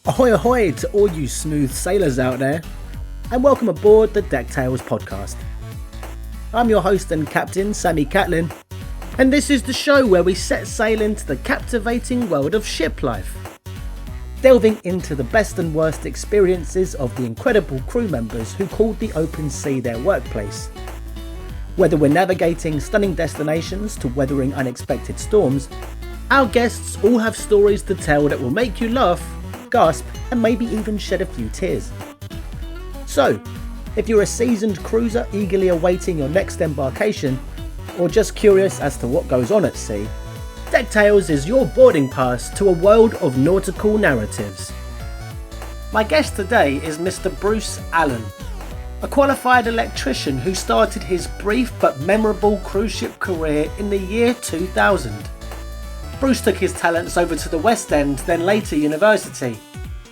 Ahoy ahoy to all you smooth sailors out there, and welcome aboard the Deck Tales podcast. I'm your host and captain, Sammy Catlin, and this is the show where we set sail into the captivating world of ship life, delving into the best and worst experiences of the incredible crew members who called the open sea their workplace. Whether we're navigating stunning destinations to weathering unexpected storms, our guests all have stories to tell that will make you laugh, gasp, and maybe even shed a few tears. So, if you're a seasoned cruiser eagerly awaiting your next embarkation, or just curious as to what goes on at sea, Deck Tales is your boarding pass to a world of nautical narratives. My guest today is Mr. Bruce Allen, a qualified electrician who started his brief but memorable cruise ship career in the year 2000. Bruce took his talents over to the West End, then later university,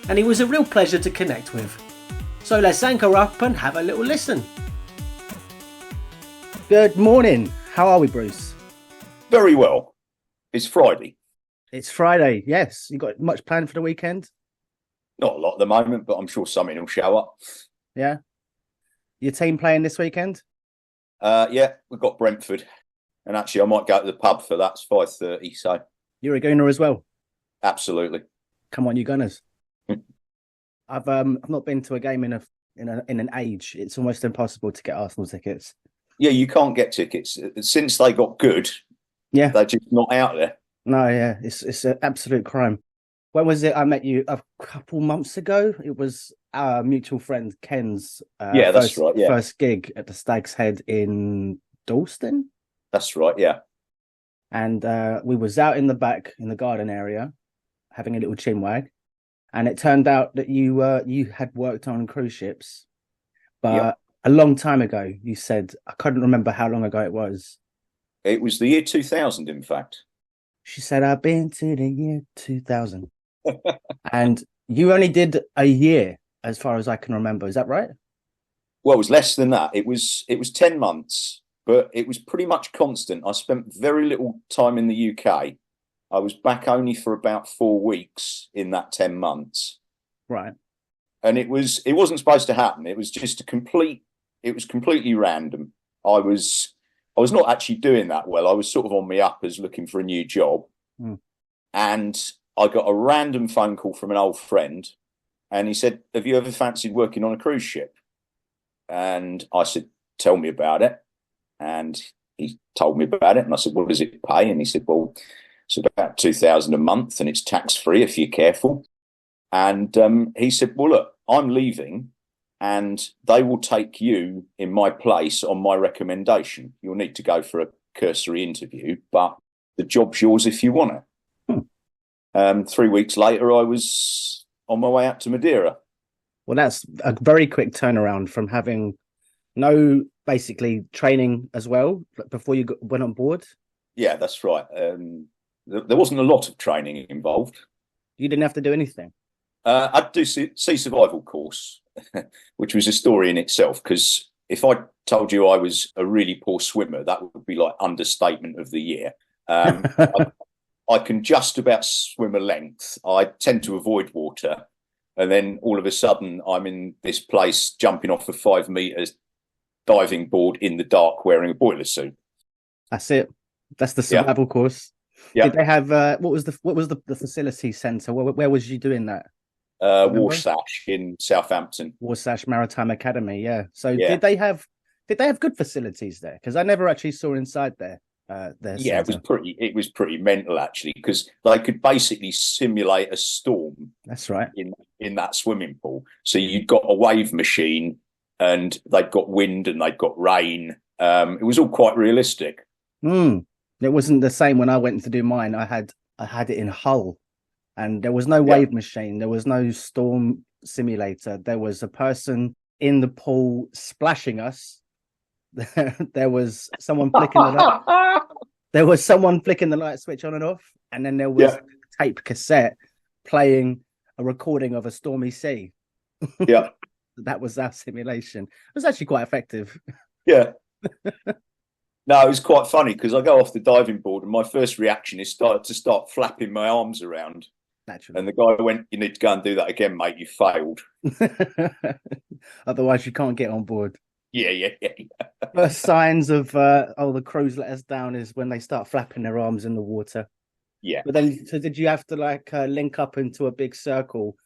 and he was a real pleasure to connect with. So let's anchor up and have a little listen. Good morning. How are we, Bruce? Very well. It's Friday. It's Friday, yes. You got much planned for the weekend? Not a lot at the moment, but I'm sure something will show up. Yeah? Your team playing this weekend? Yeah, we've got Brentford. And actually, I might go to the pub for that. It's 5:30, so... You're a Gooner as well? Absolutely. Come on, you Gunners. I've not been to a game in an age. It's almost impossible to get Arsenal tickets. Yeah, you can't get tickets. Since they got good, yeah, they're just not out there. No, yeah, it's an absolute crime. When was it I met you? A couple months ago? It was our mutual friend Ken's that's right, yeah. First gig at the Stag's Head in Dalston. That's right, yeah. And we was out in the back in the garden area having a little chinwag, and it turned out that you had worked on cruise ships, but a long time ago. You said, I couldn't remember how long ago it was. It was the year 2000, in fact. She said, I've been to the year 2000. And you only did a year, as far as I can remember. Is that right? Well, it was less than that. It was 10 months. But it was pretty much constant. I spent very little time in the UK. I was back only for about 4 weeks in that 10 months. Right. And it wasn't supposed to happen. It was just it was completely random. I was not actually doing that well. I was sort of on my uppers looking for a new job. And I got a random phone call from an old friend. And he said, have you ever fancied working on a cruise ship? And I said, tell me about it. And he told me about it, and I said, what does it pay? And he said, well, it's about $2,000 a month, and it's tax-free if you're careful. And he said, well, look, I'm leaving, and they will take you in my place on my recommendation. You'll need to go for a cursory interview, but the job's yours if you want it. 3 weeks later, I was on my way out to Madeira. Well, that's a very quick turnaround from having no basically training as well before you went on board. Yeah, that's right. There wasn't a lot of training involved. You didn't have to do anything. I'd do sea survival course, which was a story in itself, because if I told you I was a really poor swimmer, that would be like understatement of the year. I can just about swim a length. I tend to avoid water. And then all of a sudden I'm in this place jumping off of 5 meters diving board in the dark wearing a boiler suit. That's it. That's the survival course. Yeah. Did they have what was the facility centre? Where was you doing that? Warsash in Southampton. Warsash Maritime Academy, yeah. So did they have good facilities there? Because I never actually saw inside there. Yeah, it was pretty mental actually, because they could basically simulate a storm. That's right. In that swimming pool. So you'd got a wave machine, and they'd got wind and they'd got rain. It was all quite realistic. It wasn't the same when I went to do mine. I had it in Hull, and there was no wave machine. There was no storm simulator. There was a person in the pool splashing us. There was someone flicking the light. There was someone flicking the light switch on and off, and then there was a tape cassette playing a recording of a stormy sea. Yeah. That was our simulation. It was actually quite effective. Yeah. No, it was quite funny because I go off the diving board and my first reaction is to start flapping my arms around Naturally. And the guy went, "You need to go and do that again, mate. You failed." Otherwise, you can't get on board. Yeah. First signs of the crews let us down is when they start flapping their arms in the water. Yeah. But then, so did you have to like link up into a big circle?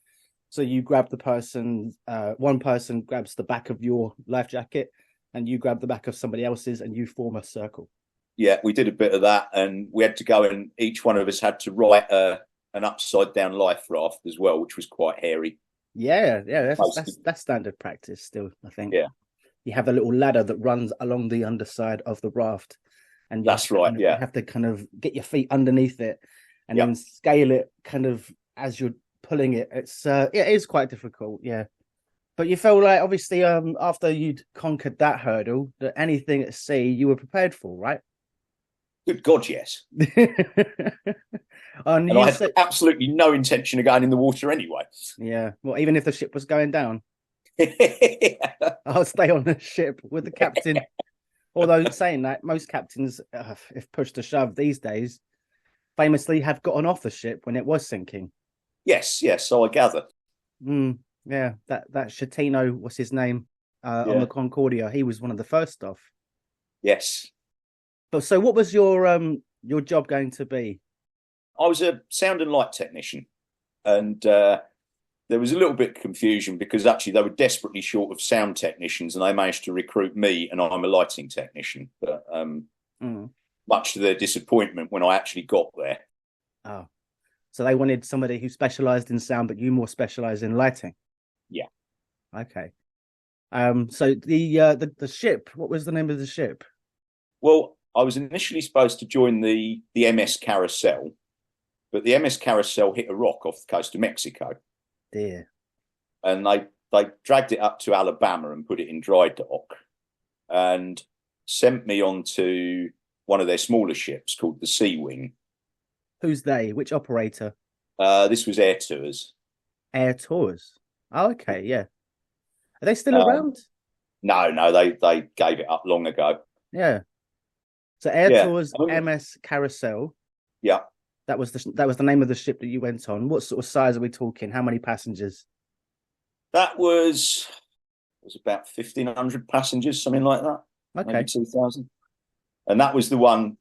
So you grab the person, one person grabs the back of your life jacket, and you grab the back of somebody else's, and you form a circle. Yeah, we did a bit of that, and we had to go, and each one of us had to write an upside down life raft as well, which was quite hairy. Yeah, that's standard practice still, I think. Yeah. You have a little ladder that runs along the underside of the raft, and that's right. You have to kind of get your feet underneath it, and then scale it kind of as you're pulling it. It is quite difficult, yeah. But you feel like obviously, after you'd conquered that hurdle, that anything at sea you were prepared for, right? Good God, yes. And I had absolutely no intention of going in the water anyway. Yeah, well, even if the ship was going down. I'll stay on the ship with the captain. Although saying that, most captains, if push to shove these days, famously have gotten off the ship when it was sinking. Yes, so I gather. Yeah, that Chatino, what's his name, on the Concordia, he was one of the first off. Yes. But so what was your job going to be? I was a sound and light technician, and there was a little bit of confusion because actually they were desperately short of sound technicians, and they managed to recruit me, and I'm a lighting technician. But much to their disappointment when I actually got there. Oh, so they wanted somebody who specialised in sound, but you more specialised in lighting. Yeah. Okay. So the ship, what was the name of the ship? Well, I was initially supposed to join the MS Carousel, but the MS Carousel hit a rock off the coast of Mexico. Dear. And they dragged it up to Alabama and put it in dry dock and sent me on to one of their smaller ships called the Sea Wing. Who's they? Which operator? This was Air Tours. Air Tours. Oh, okay, yeah. Are they still around? No, they gave it up long ago. Yeah. So Air Tours MS Carousel. Yeah. That was the name of the ship that you went on. What sort of size are we talking? How many passengers? That was about 1,500 passengers, something like that. Okay. Maybe 2,000. And that was the one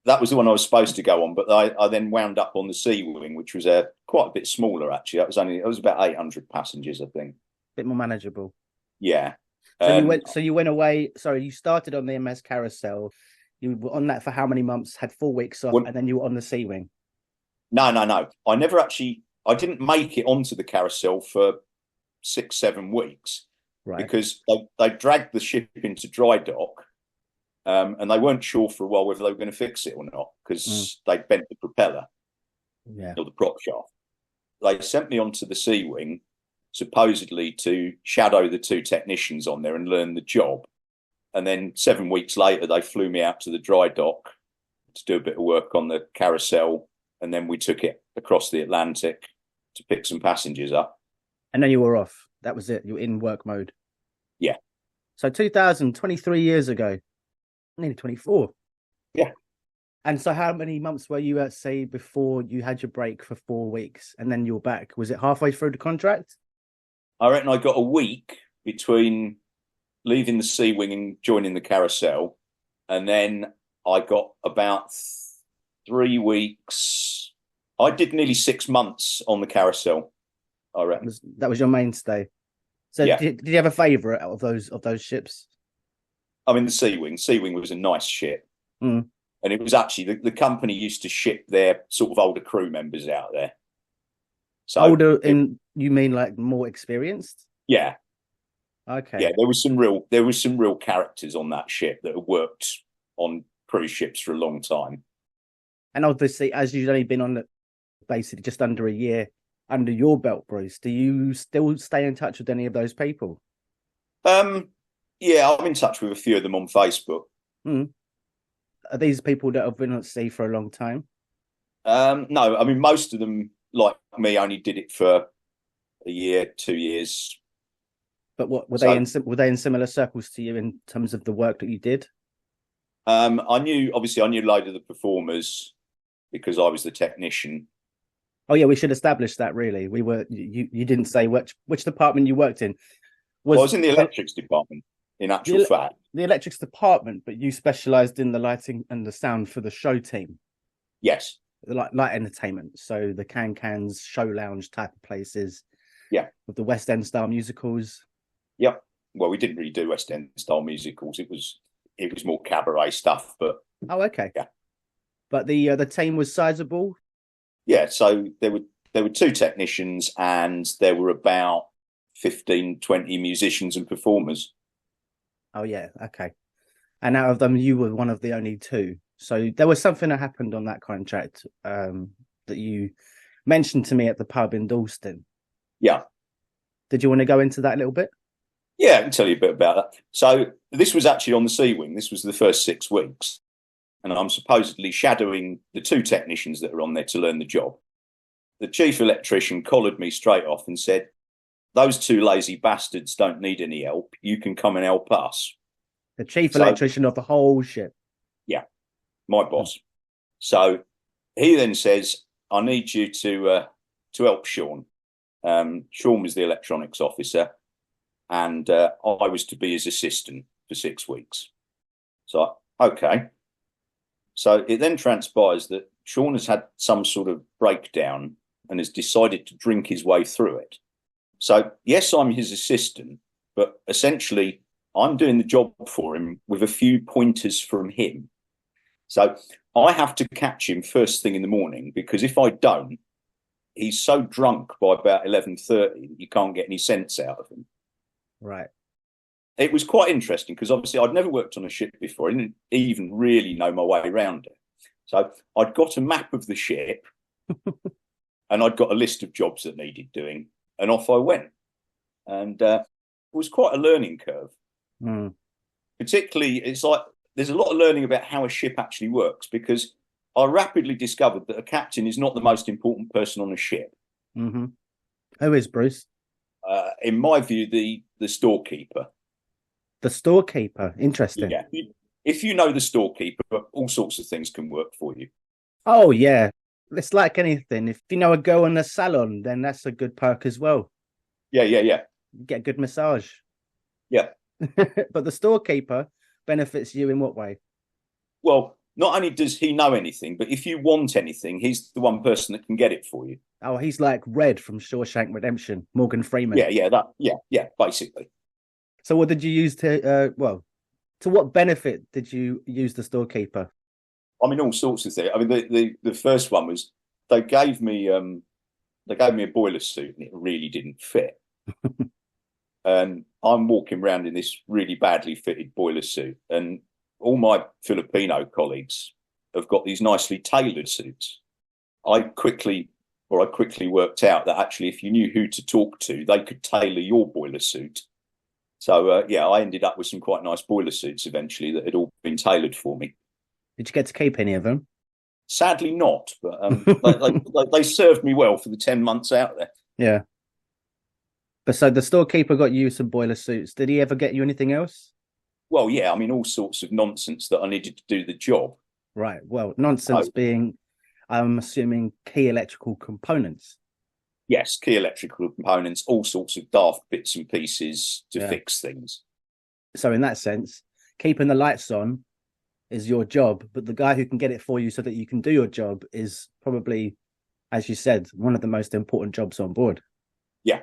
I was supposed to go on, but I then wound up on the Sea Wing, which was quite a bit smaller actually. It was about 800 passengers, I think. A bit more manageable. Yeah. So you went away. Sorry, you started on the MS Carousel. You were on that for how many months? Had 4 weeks off, and then you were on the Sea Wing. No. I didn't make it onto the Carousel for 6-7 weeks, right? Because they dragged the ship into dry dock, and they weren't sure for a while whether they were going to fix it or not because they bent the propeller, or the prop shaft. They sent me onto the Sea Wing, supposedly to shadow the 2 technicians on there and learn the job. And then 7 weeks later, they flew me out to the dry dock to do a bit of work on the Carousel. And then we took it across the Atlantic to pick some passengers up. And then you were off. That was it. You were in work mode. Yeah. So 23 years ago, nearly 24. Yeah. And so how many months were you at sea before you had your break for 4 weeks and then you were back? Was it halfway through the contract? I reckon I got a week between leaving the Sea Wing and joining the Carousel. And then I got about 3 weeks. I did nearly 6 months on the Carousel, I reckon. That was your mainstay. So did you have a favourite out of those ships? I mean, the Sea Wing. Sea Wing was a nice ship. And it was actually, the company used to ship their sort of older crew members out there. So older you mean like more experienced? Yeah. Okay. Yeah, there was some real characters on that ship that had worked on cruise ships for a long time. And obviously, as you've only been on it basically just under a year under your belt, Bruce, do you still stay in touch with any of those people? Yeah, I'm in touch with a few of them on Facebook. Are these people that have been at sea for a long time? No, I mean, most of them, like me, only did it for a year, 2 years. But what were they in similar circles to you in terms of the work that you did? I knew a load of the performers because I was the technician. Oh yeah, we should establish that. Really, we were. You didn't say which department you worked in. Well, I Was was in the electrics department, in actual fact. the electrics department, but you specialised in the lighting and the sound for the show team, Yes. the light entertainment. So the can-cans, show lounge type of places. Yeah. With the West End style musicals. Yep. Well, we didn't really do West End style musicals. It was more cabaret stuff, but oh, okay. Yeah. But the team was sizable. Yeah. So there were two technicians, and there were about 15, 20 musicians and performers. Oh yeah, okay. And out of them, you were one of the only two. So there was something that happened on that contract that you mentioned to me at the pub in Dalston. Yeah. Did you want to go into that a little bit? Yeah, I can tell you a bit about that. So this was actually on the Sea Wing. This was the first 6 weeks. And I'm supposedly shadowing the two technicians that are on there to learn the job. The chief electrician collared me straight off and said, "Those two lazy bastards don't need any help. You can come and help us." The chief electrician of the whole ship. Yeah, my boss. So he then says, "I need you to help Sean." Sean was the electronics officer, and I was to be his assistant for 6 weeks. So, okay. So it then transpires that Sean has had some sort of breakdown and has decided to drink his way through it. So, yes, I'm his assistant, but essentially I'm doing the job for him with a few pointers from him. So I have to catch him first thing in the morning, because if I don't, he's so drunk by about 11:30 that you can't get any sense out of him. Right. It was quite interesting because obviously I'd never worked on a ship before. I didn't even really know my way around it. So I'd got a map of the ship and I'd got a list of jobs that needed doing, and off I went. And it was quite a learning curve. Mm. Particularly, it's like there's a lot of learning about how a ship actually works, because I rapidly discovered that a captain is not the most important person on a ship. Mm-hmm. Who is Bruce? In my view, the storekeeper. The storekeeper. Interesting. Yeah. If you know the storekeeper, all sorts of things can work for you. Oh, yeah. It's like anything. If you know a girl in the salon, then that's a good perk as well. Yeah. You get a good massage. Yeah. But the storekeeper benefits you in what way? Well, not only does he know anything, but if you want anything, he's the one person that can get it for you. Oh, he's like Red from Shawshank Redemption, Morgan Freeman. Yeah, basically. So what did you use to, to what benefit did you use the storekeeper? I mean, all sorts of things. I mean, the first one was they gave me a boiler suit and it really didn't fit. And I'm walking around in this really badly fitted boiler suit, and all my Filipino colleagues have got these nicely tailored suits. I quickly worked out that actually, if you knew who to talk to, they could tailor your boiler suit. So, I ended up with some quite nice boiler suits eventually that had all been tailored for me. Did you get to keep any of them? Sadly not, but they served me well for the 10 months out there. Yeah. But so the storekeeper got you some boiler suits. Did he ever get you anything else? Well, yeah, I mean, all sorts of nonsense that I needed to do the job. Right. Well, nonsense being, I'm assuming, key electrical components. Yes, key electrical components, all sorts of daft bits and pieces to fix things. So in that sense, keeping the lights on is your job, but the guy who can get it for you so that you can do your job is probably, as you said, one of the most important jobs on board. Yeah.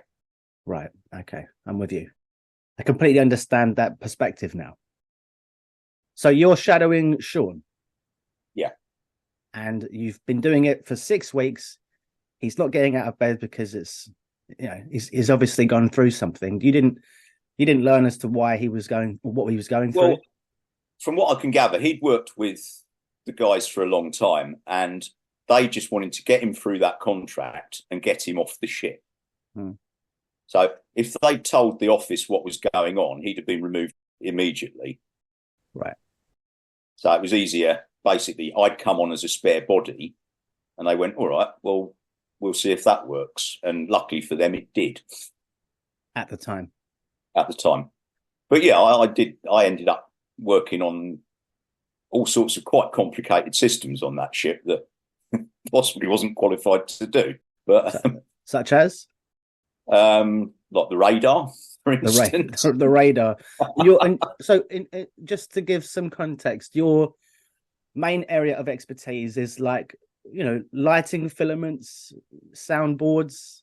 Right. Okay. I'm with you. I completely understand that perspective now. So you're shadowing Sean. Yeah. And you've been doing it for 6 weeks. He's not getting out of bed because it's, he's obviously gone through something. You didn't learn as to why he was going, or what he was going through. Well, from what I can gather, he'd worked with the guys for a long time, and they just wanted to get him through that contract and get him off the ship. Hmm. So if they told the office what was going on, he'd have been removed immediately. Right. So it was easier. Basically, I'd come on as a spare body, and they went, all right, well, we'll see if that works. And luckily for them, it did. At the time. But yeah, I ended up working on all sorts of quite complicated systems on that ship that possibly wasn't qualified to do. But such as like the radar, for instance. the radar. Just to give some context, your main area of expertise is like, lighting filaments, soundboards.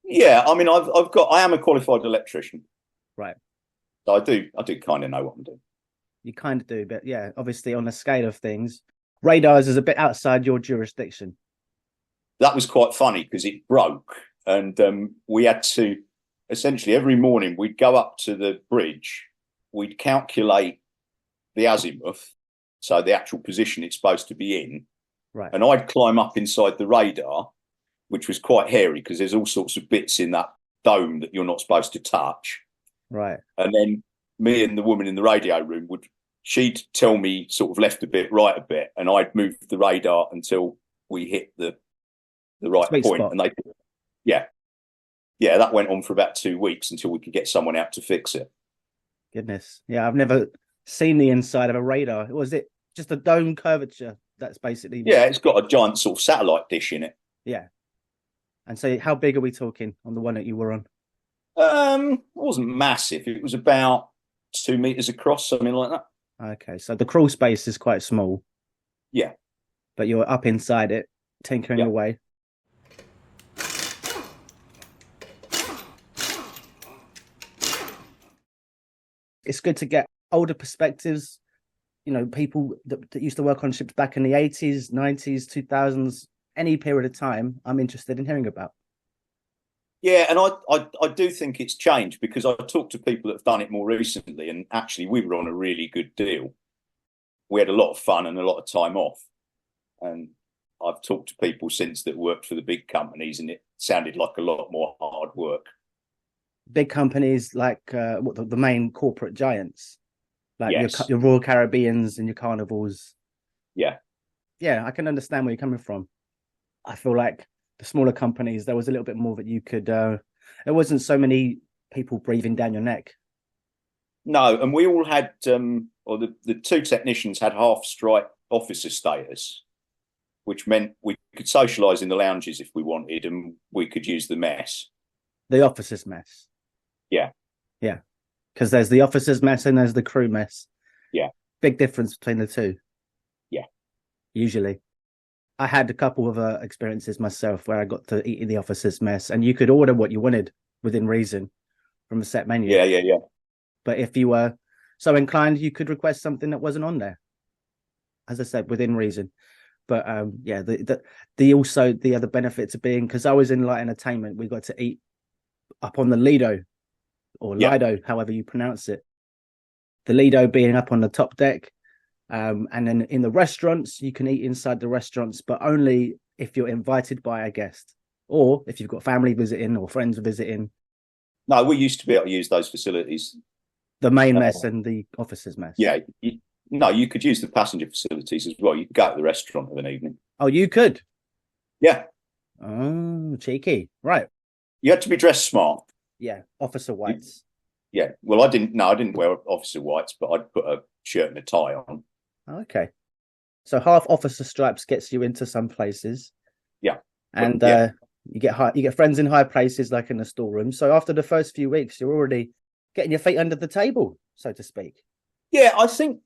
Yeah, I mean, I am a qualified electrician, right? So I do kind of know what I'm doing. You kind of do, but yeah, obviously on the scale of things, radars is a bit outside your jurisdiction. That was quite funny because it broke, and we had to essentially every morning we'd go up to the bridge, we'd calculate the azimuth, so the actual position it's supposed to be in, right? And I'd climb up inside the radar, which was quite hairy because there's all sorts of bits in that dome that you're not supposed to touch, right? And then me and the woman in the radio room she'd tell me sort of left a bit, right a bit, and I'd move the radar until we hit the right Sweet point. spot. And that went on for about 2 weeks until we could get someone out to fix it. Goodness. Yeah, I've never seen the inside of a radar. Was it just a dome curvature? That's basically... Yeah, it's got a giant sort of satellite dish in it. Yeah. And so how big are we talking on the one that you were on? It wasn't massive. It was about 2 meters across, something like that. Okay, so the crawl space is quite small. Yeah. But you're up inside it, tinkering away. It's good to get older perspectives, people that used to work on ships back in the 80s, 90s, 2000s, any period of time I'm interested in hearing about. Yeah, and I do think it's changed because I talked to people that have done it more recently, and actually we were on a really good deal. We had a lot of fun and a lot of time off. And I've talked to people since that worked for the big companies, and it sounded like a lot more hard work. Big companies like the main corporate giants, like yes. your Royal Caribbeans and your Carnivals. Yeah. Yeah, I can understand where you're coming from. I feel like the smaller companies, there was a little bit more that you could... there wasn't so many people breathing down your neck. No, and we all had... the two technicians had half-strike officer status, which meant we could socialise in the lounges if we wanted, and we could use the mess. The officers' mess. Yeah. Yeah. Because there's the officers' mess and there's the crew mess. Yeah. Big difference between the two. Yeah. Usually. I had a couple of experiences myself where I got to eat in the officers' mess, and you could order what you wanted within reason from a set menu. Yeah. But if you were so inclined, you could request something that wasn't on there. As I said, within reason. But the other benefits of being, because I was in light entertainment, we got to eat up on the Lido, or Lido, however you pronounce it. The Lido being up on the top deck. And then in the restaurants, you can eat inside the restaurants, but only if you're invited by a guest, or if you've got family visiting or friends visiting. No, we used to be able to use those facilities. The main mess and the officers' mess. Yeah. You could use the passenger facilities as well. You could go to the restaurant of an evening. Oh, you could? Yeah. Oh, cheeky. Right. You had to be dressed smart. Yeah, officer whites. Yeah. Well, I didn't wear officer whites, but I'd put a shirt and a tie on. Okay. So half officer stripes gets you into some places. Yeah. And you get friends in high places, like in the storeroom. So after the first few weeks, you're already getting your feet under the table, so to speak. Yeah, I think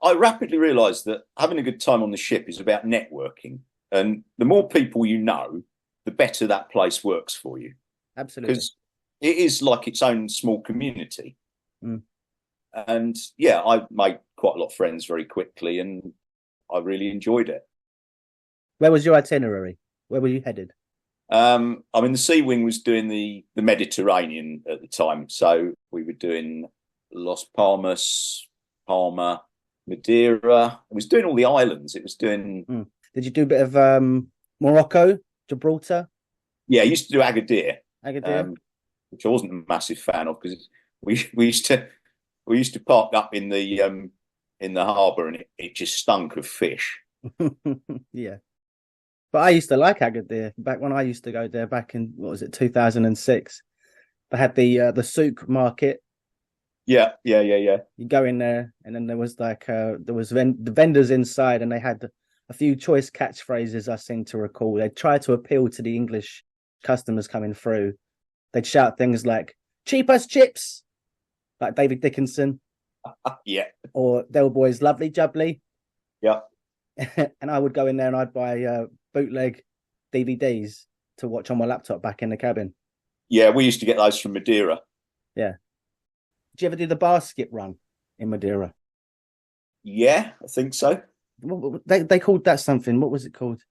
I rapidly realised that having a good time on the ship is about networking. And the more people you know, the better that place works for you. Absolutely. Because it is like its own small community. Mm. And yeah, I made quite a lot of friends very quickly, and I really enjoyed it. Where was your itinerary? Where were you headed? I mean, the Sea Wing was doing the Mediterranean at the time. So we were doing Las Palmas, Palma, Madeira. It was doing all the islands. It was doing... Did you do a bit of Morocco, Gibraltar? Yeah, I used to do Agadir. Which I wasn't a massive fan of, because we used to park up in the harbour, and it just stunk of fish. Yeah. But I used to like Agadir back when I used to go there back in, 2006. They had the souk market. Yeah. You go in there, and then there was the vendors inside, and they had a a few choice catchphrases I seem to recall. They'd try to appeal to the English customers coming through. They'd shout things like "cheap as chips," like David Dickinson. Yeah. Or Del Boy's "lovely jubbly." Yeah. And I would go in there and I'd buy bootleg DVDs to watch on my laptop back in the cabin. Yeah, we used to get those from Madeira. Yeah. Did you ever do the basket run in Madeira? Yeah, I think so. They called that something. What was it called?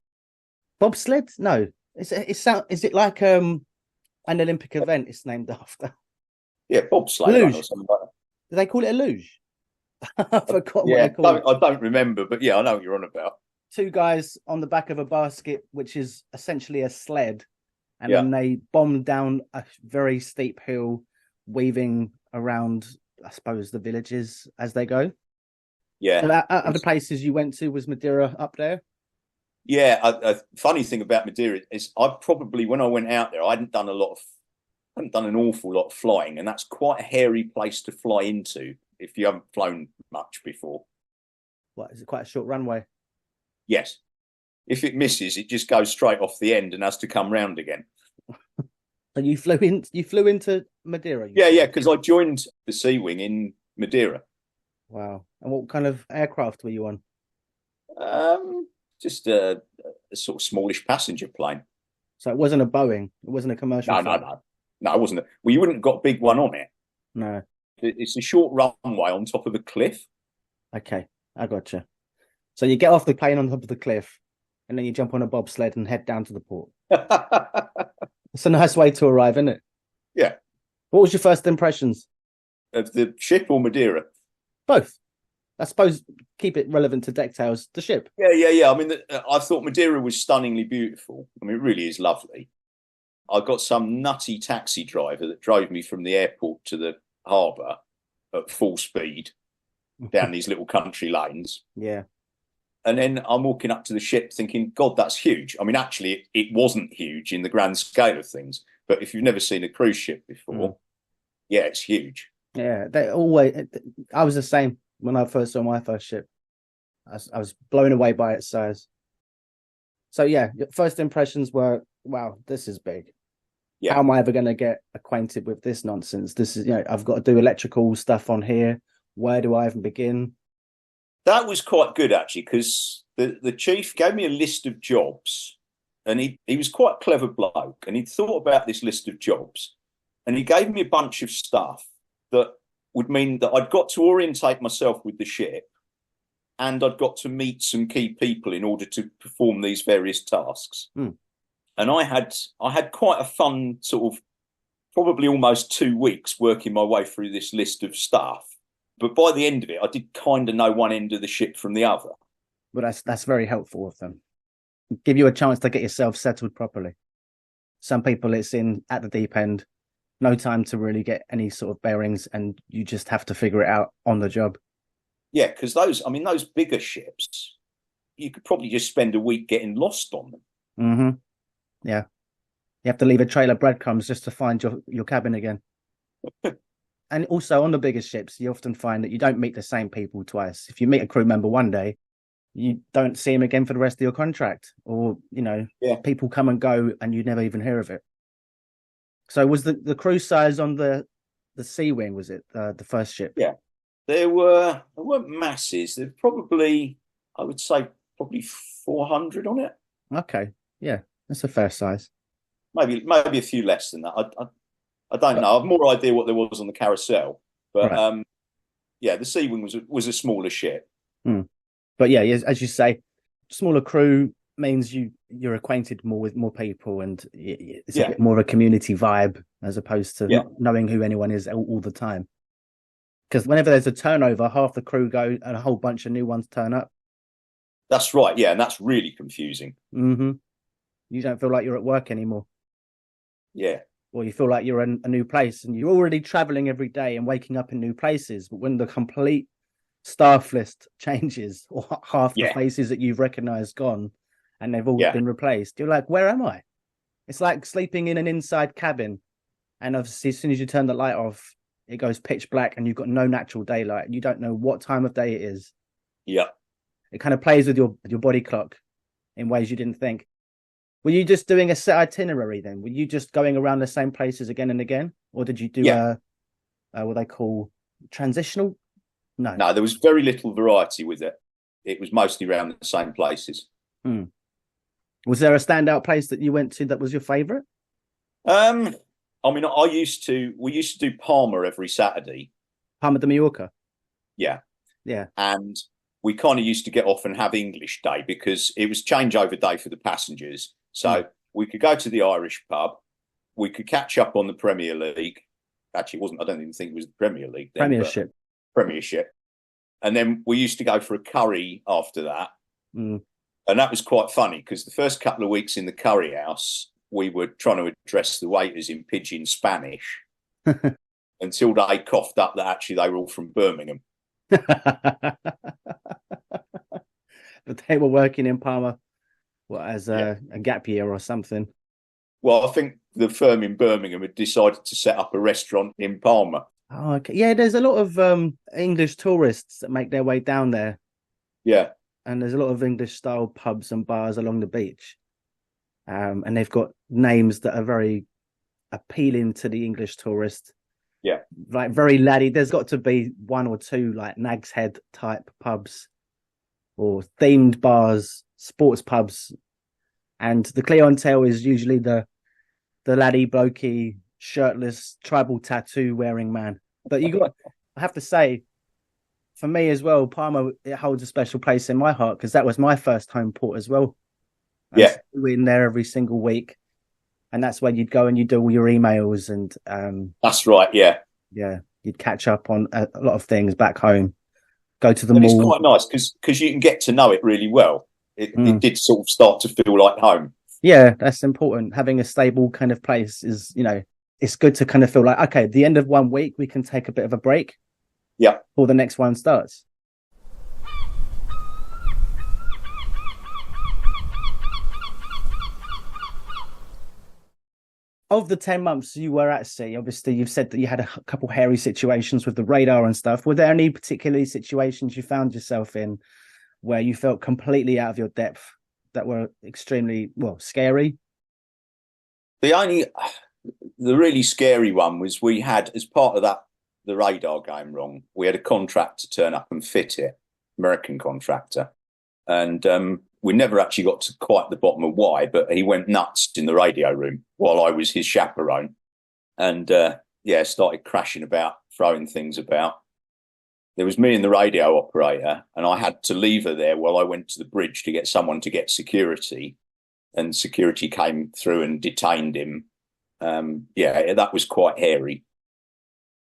Bobsled? No. Is it like an Olympic event it's named after? Yeah, bobsleigh run or something like that. Do they call it a luge? I forgot Yeah, what they call it. I don't remember, but yeah, I know what you're on about. Two guys on the back of a basket, which is essentially a sled, and then they bomb down a very steep hill, weaving around, I suppose, the villages as they go. Yeah. So out of the places you went to, was Madeira up there? Yeah, a funny thing about Madeira is when I went out there, I hadn't done an awful lot of flying, and that's quite a hairy place to fly into if you haven't flown much before. What, is it quite a short runway? Yes. If it misses, it just goes straight off the end and has to come round again. So you flew into Madeira? Yeah, because I joined the Sea Wing in Madeira. Wow. And what kind of aircraft were you on? Just a sort of smallish passenger plane. So it wasn't a Boeing? It wasn't a commercial? No, it wasn't. Well, you wouldn't have got a big one on it. No. It's a short runway on top of a cliff. Okay, I gotcha. So you get off the plane on top of the cliff, and then you jump on a bobsled and head down to the port. It's a nice way to arrive, isn't it? Yeah. What was your first impressions? Of the ship or Madeira? Both. I suppose keep it relevant to Deck Tales, the ship. Yeah. I mean, I thought Madeira was stunningly beautiful. I mean, it really is lovely. I got some nutty taxi driver that drove me from the airport to the harbour at full speed down these little country lanes. Yeah. And then I'm walking up to the ship thinking, God, that's huge. I mean, actually, it wasn't huge in the grand scale of things. But if you've never seen a cruise ship before, yeah, it's huge. Yeah, I was the same when I first saw my first ship. I was blown away by its size. So yeah, your first impressions were, wow, this is big. Yeah. How am I ever going to get acquainted with this nonsense? This is, I've got to do electrical stuff on here. Where do I even begin? That was quite good, actually, because the chief gave me a list of jobs, and he was quite a clever bloke, and he'd thought about this list of jobs, and he gave me a bunch of stuff that would mean that I'd got to orientate myself with the ship, and I'd got to meet some key people in order to perform these various tasks. And I had quite a fun sort of, probably almost 2 weeks working my way through this list of stuff. But by the end of it, I did kind of know one end of the ship from the other. But that's very helpful of them. Give you a chance to get yourself settled properly. Some people, it's in at the deep end, no time to really get any sort of bearings, and you just have to figure it out on the job. Yeah, because those bigger ships, you could probably just spend a week getting lost on them. Mm-hmm. Yeah. You have to leave a trail of breadcrumbs just to find your cabin again. And also on the bigger ships, you often find that you don't meet the same people twice. If you meet a crew member one day, you don't see him again for the rest of your contract. Or, people come and go and you never even hear of it. So was the crew size on the Sea Wing, was it the first ship? Yeah. There weren't masses. There's probably, I would say, 400 on it. Okay. Yeah. That's a fair size. Maybe a few less than that. I don't know. I've more idea what there was on the Carousel, but right. The Sea Wing was a smaller ship. But yeah, as you say, smaller crew means you're acquainted more with more people, and it's a bit more of a community vibe as opposed to not knowing who anyone is all the time. Because whenever there's a turnover, half the crew go and a whole bunch of new ones turn up. That's right. Yeah, and that's really confusing. Mm-hmm. You don't feel like you're at work anymore. Yeah. Or you feel like you're in a new place, and you're already traveling every day and waking up in new places. But when the complete staff list changes, or half the faces that you've recognized gone, and they've all been replaced, you're like, where am I? It's like sleeping in an inside cabin, and obviously as soon as you turn the light off, it goes pitch black, and you've got no natural daylight. You don't know what time of day it is. Yeah. It kind of plays with your body clock in ways you didn't think. Were you just doing a set itinerary then? Were you just going around the same places again and again? Or did you do what they call transitional? No, there was very little variety with it. It was mostly around the same places. Was there a standout place that you went to that was your favourite? I mean, we used to do Palma every Saturday. Palma de Mallorca? Yeah. Yeah. And we kind of used to get off and have English day because it was changeover day for the passengers. So we could go to the Irish pub. We could catch up on the Premier League. Actually, it wasn't. I don't even think it was the Premier League then. Premiership. And then we used to go for a curry after that. And that was quite funny because the first couple of weeks in the curry house, we were trying to address the waiters in pidgin Spanish until they coughed up that actually they were all from Birmingham. But they were working in Palma as a gap year or something. Well, I think the firm in Birmingham had decided to set up a restaurant in Palma. Oh, okay. Yeah, there's a lot of English tourists that make their way down there. Yeah. And there's a lot of English-style pubs and bars along the beach. And they've got names that are very appealing to the English tourist. Yeah. Like very laddie. There's got to be one or two like Nag's Head type pubs or themed bars, sports pubs. And the clientele is usually the laddie, blokey, shirtless, tribal tattoo wearing man. But I have to say, for me as well, Palma, it holds a special place in my heart because that was my first home port as well. Yeah. We're in there every single week. And that's when you'd go and you'd do all your emails and that's right, yeah. Yeah. You'd catch up on a lot of things back home. Go to the mall. It's quite nice because you can get to know it really well. It did sort of start to feel like home. Yeah, that's important. Having a stable kind of place is, it's good to kind of feel like, okay, at the end of 1 week, we can take a bit of a break. Yeah. Before the next one starts. Of the 10 months you were at sea, obviously you've said that you had a couple hairy situations with the radar and stuff. Were there any particular situations you found yourself in where you felt completely out of your depth that were extremely, scary? The really scary one was we had, as part of that, the radar going wrong, we had a contractor turn up and fit it, American contractor. And we never actually got to quite the bottom of why, but he went nuts in the radio room while I was his chaperone. And started crashing about, throwing things about. There was me and the radio operator, and I had to leave her there while I went to the bridge to get someone to get security. And security came through and detained him. That was quite hairy.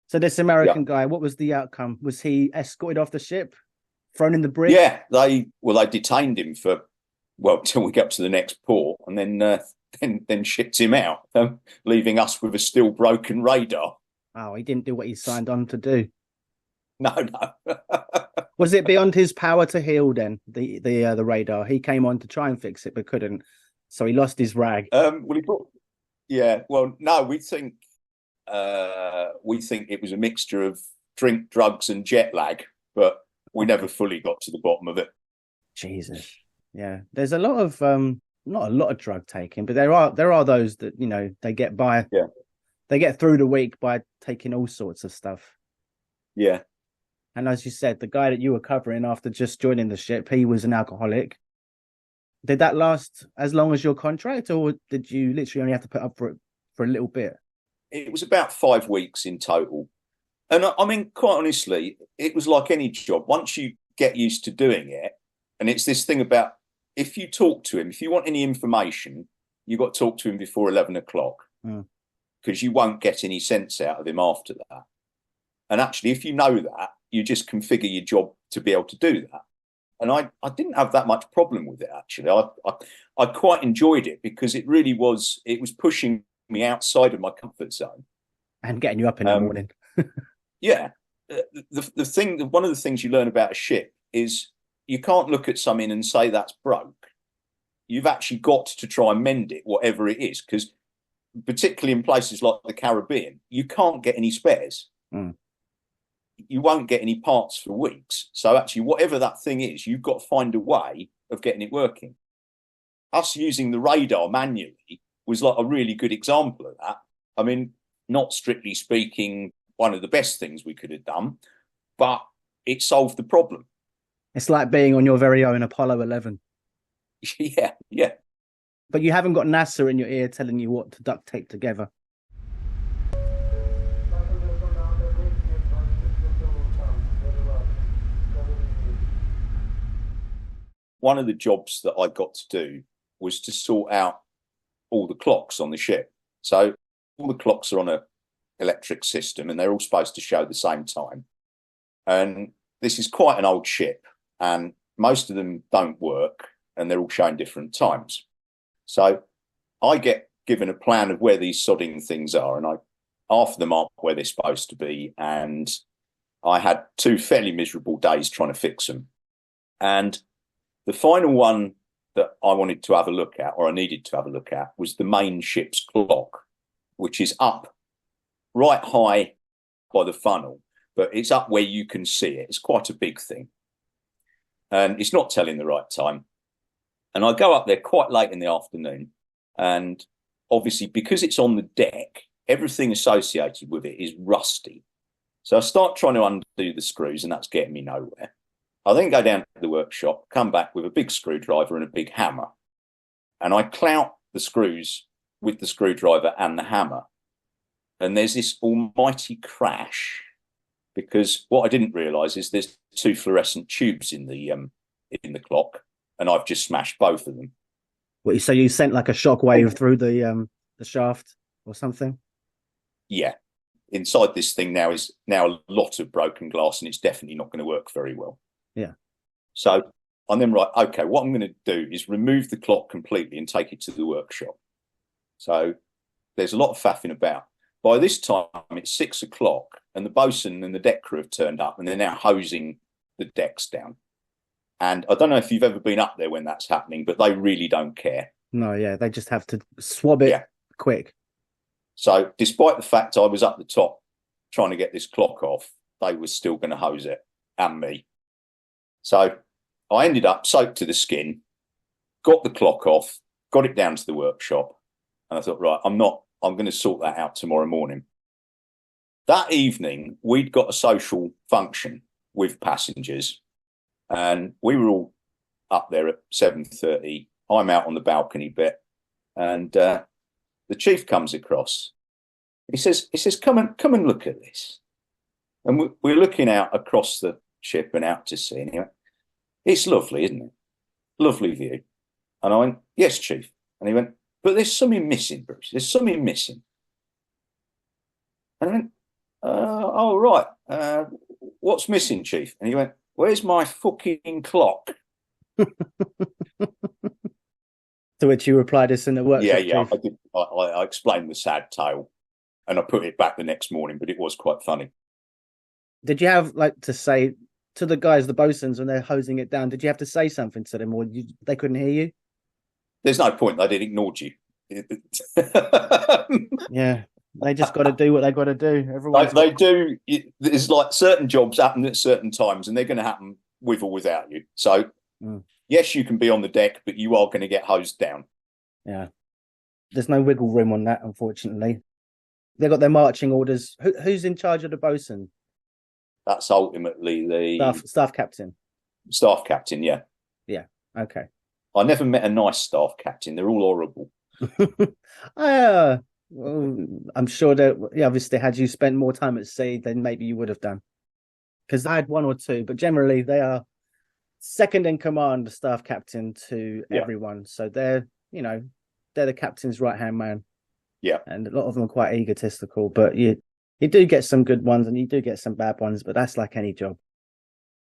So this American guy, what was the outcome? Was he escorted off the ship, thrown in the brig? Yeah, they detained him till we got to the next port, and then shipped him out, leaving us with a still broken radar. Oh, he didn't do what he signed on to do. No. Was it beyond his power to heal then, the radar? He came on to try and fix it, but couldn't. So he lost his rag. We think it was a mixture of drink, drugs, and jet lag, but we never fully got to the bottom of it. Jesus. Yeah. There's a lot of not a lot of drug taking, but there are those that, they get by. Yeah. They get through the week by taking all sorts of stuff. Yeah. And as you said, the guy that you were covering after just joining the ship, he was an alcoholic. Did that last as long as your contract, or did you literally only have to put up for it for a little bit? It was about 5 weeks in total. And I mean, quite honestly, it was like any job. Once you get used to doing it, and it's this thing about if you talk to him, if you want any information, you've got to talk to him before 11 o'clock because you won't get any sense out of him after that. And actually, if you know that, you just configure your job to be able to do that. And I didn't have that much problem with it, actually. I quite enjoyed it because it was pushing me outside of my comfort zone. And getting you up in the morning. Yeah. One of the things you learn about a ship is you can't look at something and say that's broke. You've actually got to try and mend it, whatever it is, because particularly in places like the Caribbean, you can't get any spares. you won't get any parts for weeks. So actually, whatever that thing is, you've got to find a way of getting it working. Us using the radar manually was like a really good example of that. I mean, not strictly speaking, one of the best things we could have done, but it solved the problem. It's like being on your very own Apollo 11. Yeah. But you haven't got NASA in your ear telling you what to duct tape together. One of the jobs that I got to do was to sort out all the clocks on the ship. So all the clocks are on an electric system and they're all supposed to show the same time. And this is quite an old ship and most of them don't work and they're all showing different times. So I get given a plan of where these sodding things are and half of them aren't where they're supposed to be. And I had 2 fairly miserable days trying to fix them. And the final one that I wanted to have a look at, or I needed to have a look at, was the main ship's clock, which is up right high by the funnel, but it's up where you can see it. It's quite a big thing. And it's not telling the right time. And I go up there quite late in the afternoon. And obviously, because it's on the deck, everything associated with it is rusty. So I start trying to undo the screws, and that's getting me nowhere. I then go down to the workshop, come back with a big screwdriver and a big hammer. And I clout the screws with the screwdriver and the hammer. And there's this almighty crash because what I didn't realise is there's 2 fluorescent tubes in the clock, and I've just smashed both of them. What, so you sent like a shockwave through the shaft or something? Yeah. Inside this thing now is a lot of broken glass, and it's definitely not going to work very well. Yeah. So I'm then right, okay, what I'm going to do is remove the clock completely and take it to the workshop. So there's a lot of faffing about. By this time, it's 6 o'clock and the bosun and the deck crew have turned up and they're now hosing the decks down. And I don't know if you've ever been up there when that's happening, but they really don't care. No, yeah, they just have to swab it quick. So despite the fact I was up the top trying to get this clock off, they were still going to hose it and me. So I ended up soaked to the skin, got the clock off, got it down to the workshop, and I thought, right, I'm going to sort that out tomorrow morning. That evening, we'd got a social function with passengers, and we were all up there at 7:30. I'm out on the balcony bit, and the chief comes across. He says, come and look at this. And we're looking out across the ship and out to sea. And he went, it's lovely, isn't it? Lovely view. And I went, yes, Chief. And he went, but there's something missing, Bruce. There's something missing. And I went, oh, right. What's missing, Chief? And he went, where's my fucking clock? To which you replied, it's in the workshop, Yeah. Chief. I explained the sad tale and I put it back the next morning, but it was quite funny. Did you have to say to the guys, the bosuns, when they're hosing it down, did you have to say something to them or they couldn't hear you? There's no point. They'd ignored you. Yeah, they just got to do what they got to do. They do. There's certain jobs happen at certain times and they're going to happen with or without you. So, yes, you can be on the deck, but you are going to get hosed down. Yeah. There's no wiggle room on that, unfortunately. They've got their marching orders. Who's in charge of the bosun? That's ultimately the staff captain. Staff captain, yeah. Yeah, okay. I never met a nice staff captain. They're all horrible. Well, I'm sure that obviously had you spent more time at sea, then maybe you would have done. Because I had 1 or 2, but generally they are second in command, the staff captain to everyone. So they're the captain's right-hand man. Yeah. And a lot of them are quite egotistical, but you do get some good ones and you do get some bad ones, but that's like any job.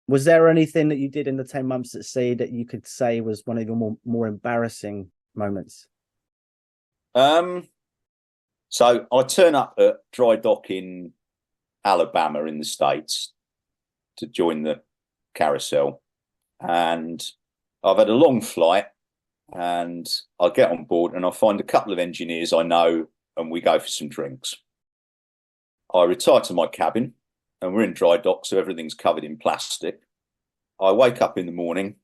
Was there anything that you did in the 10 months at sea that you could say was one of your more embarrassing moments? So I turn up at dry dock in Alabama in the States to join the carousel. And I've had a long flight and I get on board and I find a couple of engineers I know and we go for some drinks. I retire to my cabin and we're in dry dock, so everything's covered in plastic. I wake up in the morning.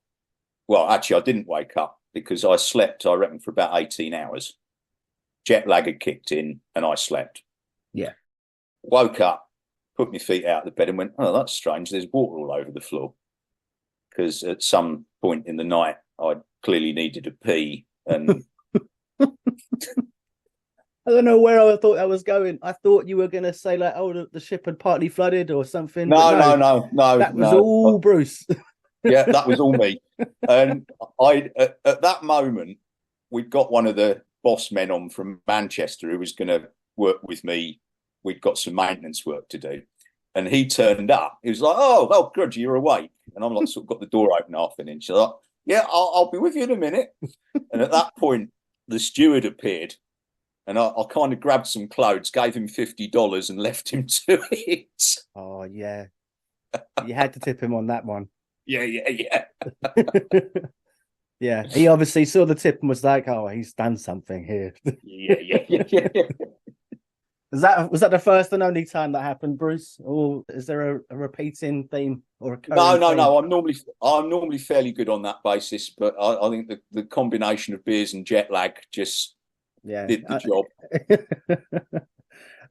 Well, actually, I didn't wake up because I slept, I reckon, for about 18 hours. Jet lag had kicked in and I slept. Yeah. Woke up, put my feet out of the bed and went, oh, that's strange. There's water all over the floor. Because at some point in the night, I clearly needed a pee. And I don't know where I thought I was going. I thought you were going to say like, "Oh, the ship had partly flooded" or something. No. That was all Bruce. Yeah, that was all me. And at that moment, we'd got one of the boss men on from Manchester who was going to work with me. We'd got some maintenance work to do, and he turned up. He was like, "Oh, good, you're awake." And I'm like, sort of got the door open half an inch. Like, yeah, I'll be with you in a minute. And at that point, the steward appeared. And I kind of grabbed some clothes, gave him $50 and left him to it. Oh, yeah. You had to tip him on that one. Yeah. Yeah. He obviously saw the tip and was like, oh, he's done something here. Yeah. Was that the first and only time that happened, Bruce? Or is there a repeating theme or a No. I'm normally fairly good on that basis, but I think the combination of beers and jet lag just did the job. But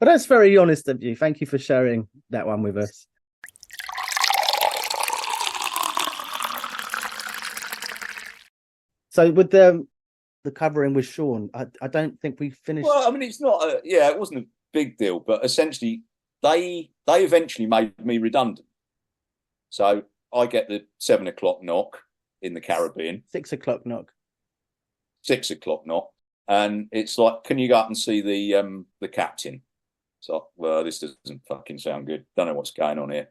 that's very honest of you. Thank you for sharing that one with us. So with the covering with Sean, I don't think we finished. Well, I mean, it's not. It wasn't a big deal, but essentially, they eventually made me redundant. So I get the 7 o'clock knock in the Caribbean. 6 o'clock knock. 6 o'clock knock. And it's like, can you go up and see the captain? So, well, this doesn't fucking sound good. Don't know what's going on here.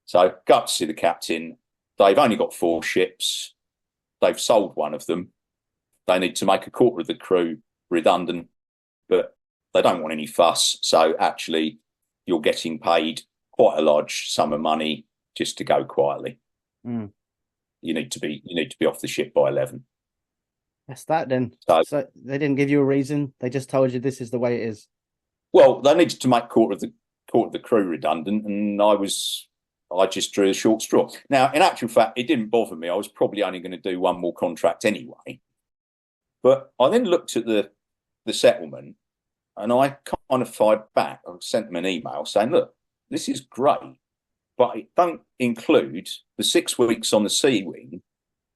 So go up to see the captain. They've only got 4 ships. They've sold one of them. They need to make a quarter of the crew redundant, but they don't want any fuss. So actually, you're getting paid quite a large sum of money just to go quietly. Mm. You need to be off the ship by 11. That's that then. So they didn't give you a reason. They just told you this is the way it is. Well, they needed to make quarter of the crew redundant, and I just drew a short straw. Now, in actual fact, it didn't bother me. I was probably only going to do one more contract anyway. But I then looked at the settlement, and I kind of fired back. I sent them an email saying, "Look, this is great, but it don't include the 6 weeks on the Sea Wing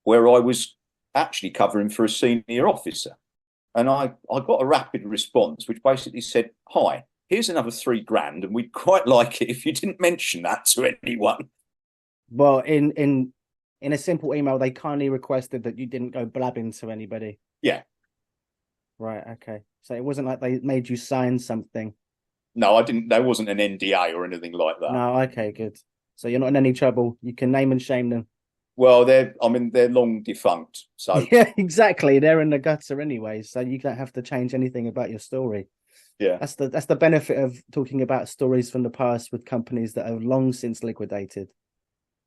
where I was actually covering for a senior officer." And I got a rapid response, which basically said, "Hi, here's another $3,000, and we'd quite like it if you didn't mention that to anyone." Well, in a simple email, they kindly requested that you didn't go blabbing to anybody. Yeah. Right. Okay. So it wasn't like they made you sign something. No, I didn't. There wasn't an NDA or anything like that. No. Okay. Good. So you're not in any trouble. You can name and shame them. Well, they're long defunct. So yeah, exactly. They're in the gutter anyway, so you don't have to change anything about your story. Yeah, that's the benefit of talking about stories from the past with companies that have long since liquidated.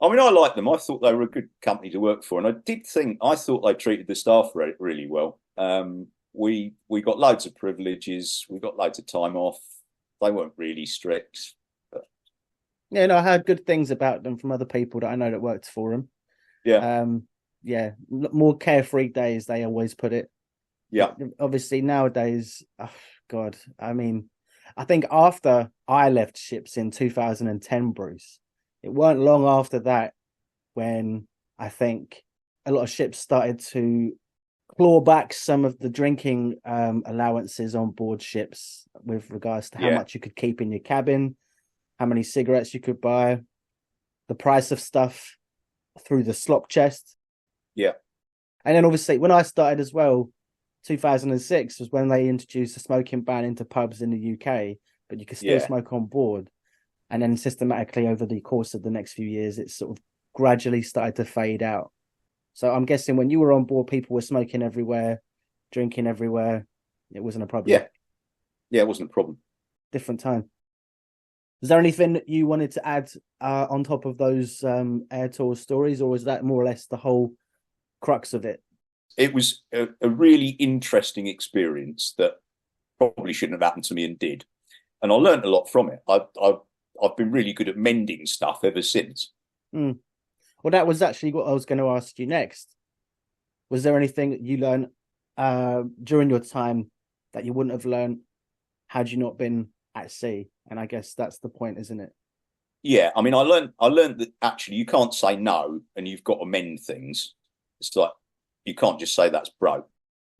I mean, I like them. I thought they were a good company to work for, and I thought they treated the staff really well. We got loads of privileges. We got loads of time off. They weren't really strict. But... Yeah, no, I heard good things about them from other people that I know that worked for them. Yeah. More carefree days, they always put it. Yeah. Obviously nowadays, oh God, I mean, I think after I left ships in 2010, Bruce, it weren't long after that when I think a lot of ships started to claw back some of the drinking allowances on board ships with regards to how much you could keep in your cabin, how many cigarettes you could buy, the price of stuff through the slop chest. Yeah. And then obviously when I started as well, 2006 was when they introduced a smoking ban into pubs in the UK, but you could still smoke on board. And then systematically over the course of the next few years, it sort of gradually started to fade out. So I'm guessing when you were on board, people were smoking everywhere, drinking everywhere. It wasn't a problem. Yeah, it wasn't a problem. Different time. Is there anything that you wanted to add on top of those air tour stories, or was that more or less the whole crux of it? It was a really interesting experience that probably shouldn't have happened to me and did. And I learned a lot from it. I've been really good at mending stuff ever since. Mm. Well, that was actually what I was going to ask you next. Was there anything that you learned during your time that you wouldn't have learned had you not been at sea? And I guess that's the point, isn't it? Yeah, I mean, I learned that actually you can't say no, and you've got to mend things. It's like you can't just say that's broke.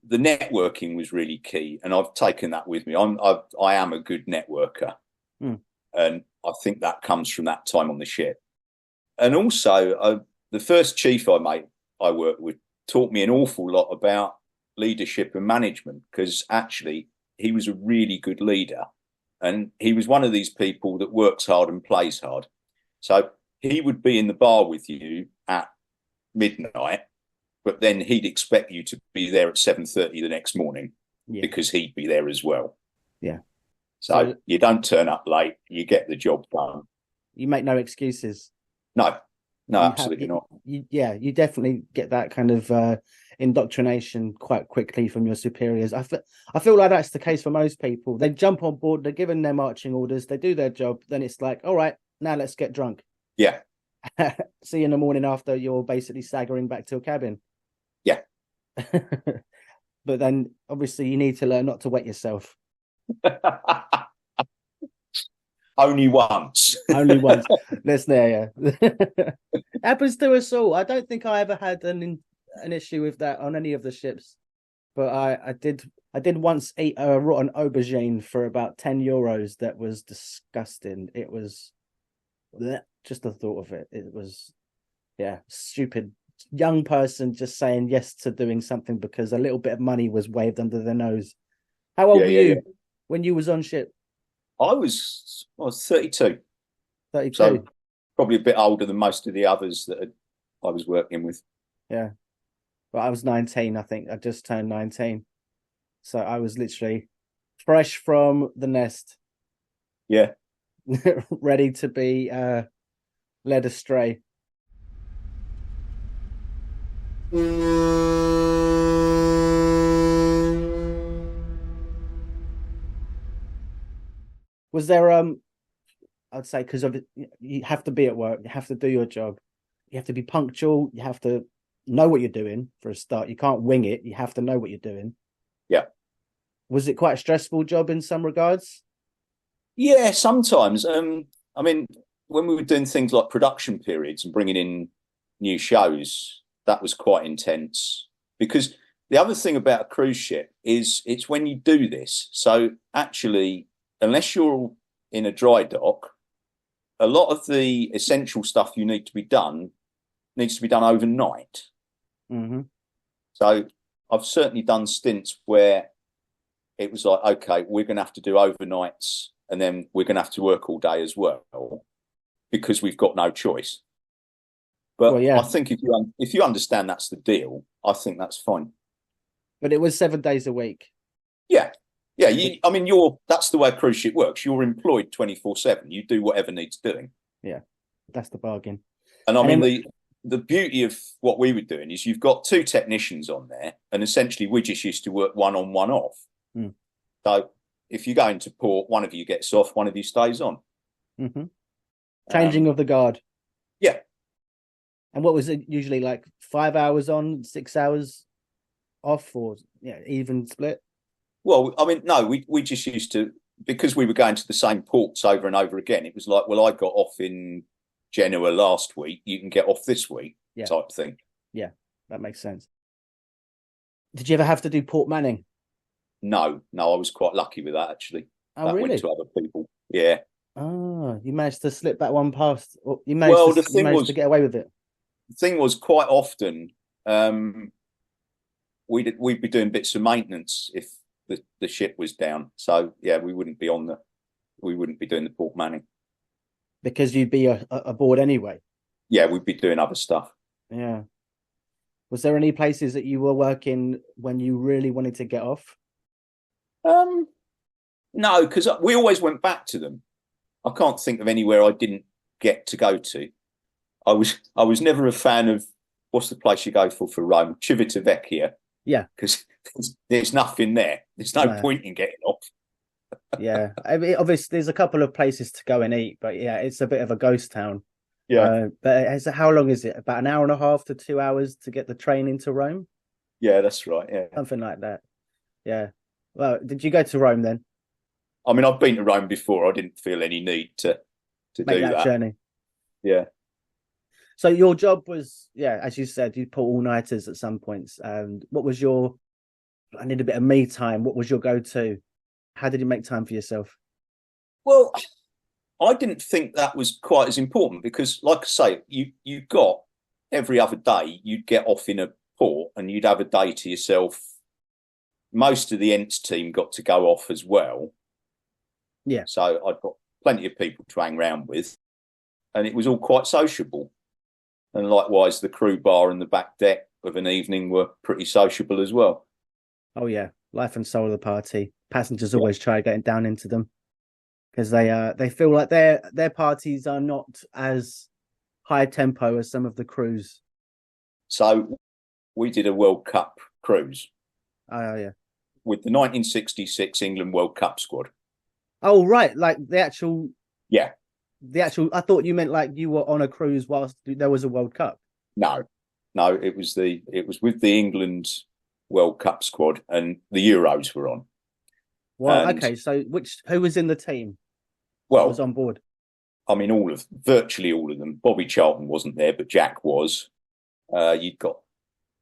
The networking was really key, and I've taken that with me. I am a good networker, and I think that comes from that time on the ship. And also, the first chief I worked with taught me an awful lot about leadership and management, because actually he was a really good leader, and he was one of these people that works hard and plays hard. So he would be in the bar with you at midnight, but then he'd expect you to be there at 7:30 the next morning, because he'd be there as well. Yeah. So you don't turn up late, you get the job done. You make no excuses. No, absolutely not. You definitely get that kind of indoctrination quite quickly from your superiors. I feel like that's the case for most people. They jump on board, they're given their marching orders, they do their job, then it's like, all right, now let's get drunk. Yeah. See you in the morning after you're basically staggering back to a cabin. Yeah. But then obviously you need to learn not to wet yourself. Only once. Only once. That's there, yeah. Happens to us all. I don't think I ever had an issue with that on any of the ships, but I did once eat a rotten aubergine for about €10. That was disgusting. It was just the thought of it. It was stupid. Young person just saying yes to doing something because a little bit of money was waved under their nose. How old were you when you was on ship? I was 32. 32. So probably a bit older than most of the others that I was working with. Yeah. Well, I was 19, I think. I just turned 19. So I was literally fresh from the nest. Yeah. Ready to be led astray. Was there I'd say, because of it, you have to be at work, you have to do your job, you have to be punctual, you have to know what you're doing for a start. You can't wing it, you have to know what you're doing. Yeah. Was it quite a stressful job in some regards? Yeah, sometimes. I mean, when we were doing things like production periods and bringing in new shows, that was quite intense. Because the other thing about a cruise ship is it's when you do this. So actually, unless you're in a dry dock, a lot of the essential stuff you need to be done needs to be done overnight. Mm-hmm. So I've certainly done stints where it was like, okay, we're going to have to do overnights, and then we're going to have to work all day as well, because we've got no choice. But I think if you understand that's the deal, I think that's fine. But it was 7 days a week. Yeah. Yeah, that's the way a cruise ship works. You're employed 24/7. You do whatever needs doing. Yeah, that's the bargain. And I mean, the beauty of what we were doing is you've got two technicians on there, and essentially we just used to work one on, one off. Mm. So if you go into port, one of you gets off, one of you stays on. Mm-hmm. Changing of the guard. Yeah. And what was it usually, like 5 hours on, 6 hours off, or even split? Well, I mean, no, we just used to, because we were going to the same ports over and over again. It was like, well, I got off in Genoa last week, you can get off this week, type thing. Yeah, that makes sense. Did you ever have to do port manning? No, I was quite lucky with that, actually. Oh, that really? Went to other people. Yeah. Oh, you managed to slip that one past. Or you managed to get away with it. The thing was, quite often, we'd be doing bits of maintenance if the ship was down. So yeah, we wouldn't be doing the port manning, because you'd be aboard anyway. Yeah, we'd be doing other stuff. Yeah. Was there any places that you were working when you really wanted to get off? No, because we always went back to them. I can't think of anywhere I didn't get to go to. I was never a fan of, what's the place you go for Rome? Civitavecchia. Yeah. Because there's nothing there. There's no point in getting off. Yeah, I mean, obviously there's a couple of places to go and eat, but yeah, it's a bit of a ghost town. Yeah, How long is it? About an hour and a half to 2 hours to get the train into Rome, yeah, that's right. Yeah. something like that. Yeah. Well, did you go to Rome then? I mean, I've been to Rome before. I didn't feel any need to Make do that that. journey. Yeah. So your job was, yeah, as you said, you pull all nighters at some points. And what was your? I need a bit of me time. What was your go-to? How did you make time for yourself? Well, I didn't think that was quite as important because, like I say, you got every other day you'd get off in a port and you'd have a day to yourself. Most of the Ents team got to go off as well. Yeah. So I'd got plenty of people to hang around with, and it was all quite sociable. And likewise, the crew bar and the back deck of an evening were pretty sociable as well. Oh yeah, life and soul of the party. Passengers always try getting down into them because they feel like their parties are not as high tempo as some of the crews. So we did a World Cup cruise Oh yeah. with the 1966 England World Cup squad. Oh right, like the actual. Yeah. The actual. I thought you meant like you were on a cruise whilst there was a World Cup. No, no, it was with the England World Cup squad, and the Euros were on. Well, And okay. So who was in the team? That was well, on board. I mean, virtually all of them. Bobby Charlton wasn't there, but Jack was. You'd got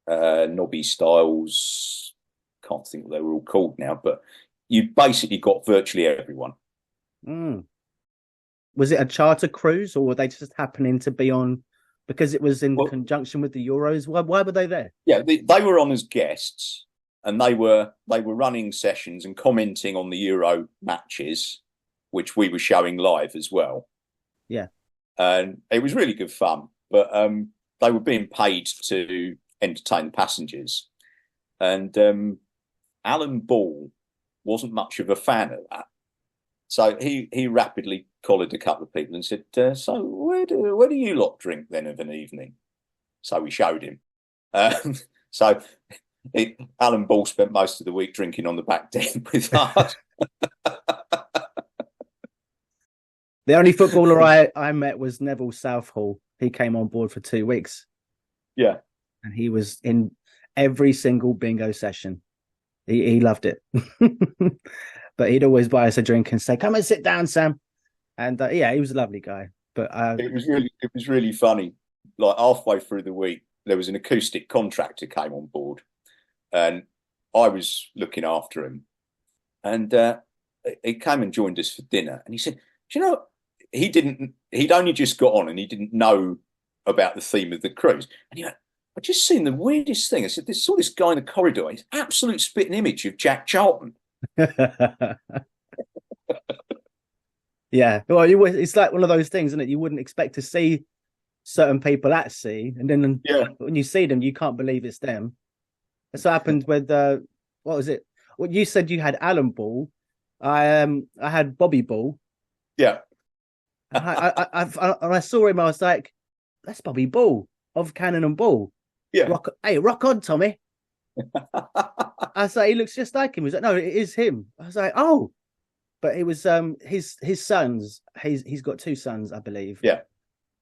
Nobby Styles. Can't think what they were all called now, but you basically got virtually everyone. Mm. Was it a charter cruise, or were they just happening to be on because it was in conjunction with the Euros? Why were they there? Yeah, they were on as guests, and they were running sessions and commenting on the Euro matches, which we were showing live as well. Yeah, and it was really good fun. But they were being paid to entertain passengers, and Alan Ball wasn't much of a fan of that. So he rapidly collared a couple of people and said, "So where do you lot drink then of an evening?" So we showed him. So Alan Ball spent most of the week drinking on the back deck with us. the only footballer I met was Neville Southall. He came on board for 2 weeks. Yeah, and he was in every single bingo session. He loved it. But he'd always buy us a drink and say, "Come and sit down, Sam." And yeah, he was a lovely guy. But it was really funny. Like halfway through the week, there was an acoustic contractor came on board, and I was looking after him. And he came and joined us for dinner, and he said, "Do you know?" He'd only just got on, and he didn't know about the theme of the cruise. And he went, "I just seen the weirdest thing." I said, "Saw this guy in the corridor. He's absolute spitting image of Jack Charlton." Yeah, well, it's like one of those things, isn't it? You wouldn't expect to see certain people at sea, and then when you see them, you can't believe it's them. That's what happened with what was it? Well, you said you had Alan Ball. I had Bobby Ball. Yeah. And I saw him. I was like, "That's Bobby Ball of Cannon and Ball." Yeah. Rock on, Tommy. I was like, "He looks just like him." He was like, "No, it is him." I was like, "Oh." But it was his sons. He's got 2 sons, I believe. Yeah.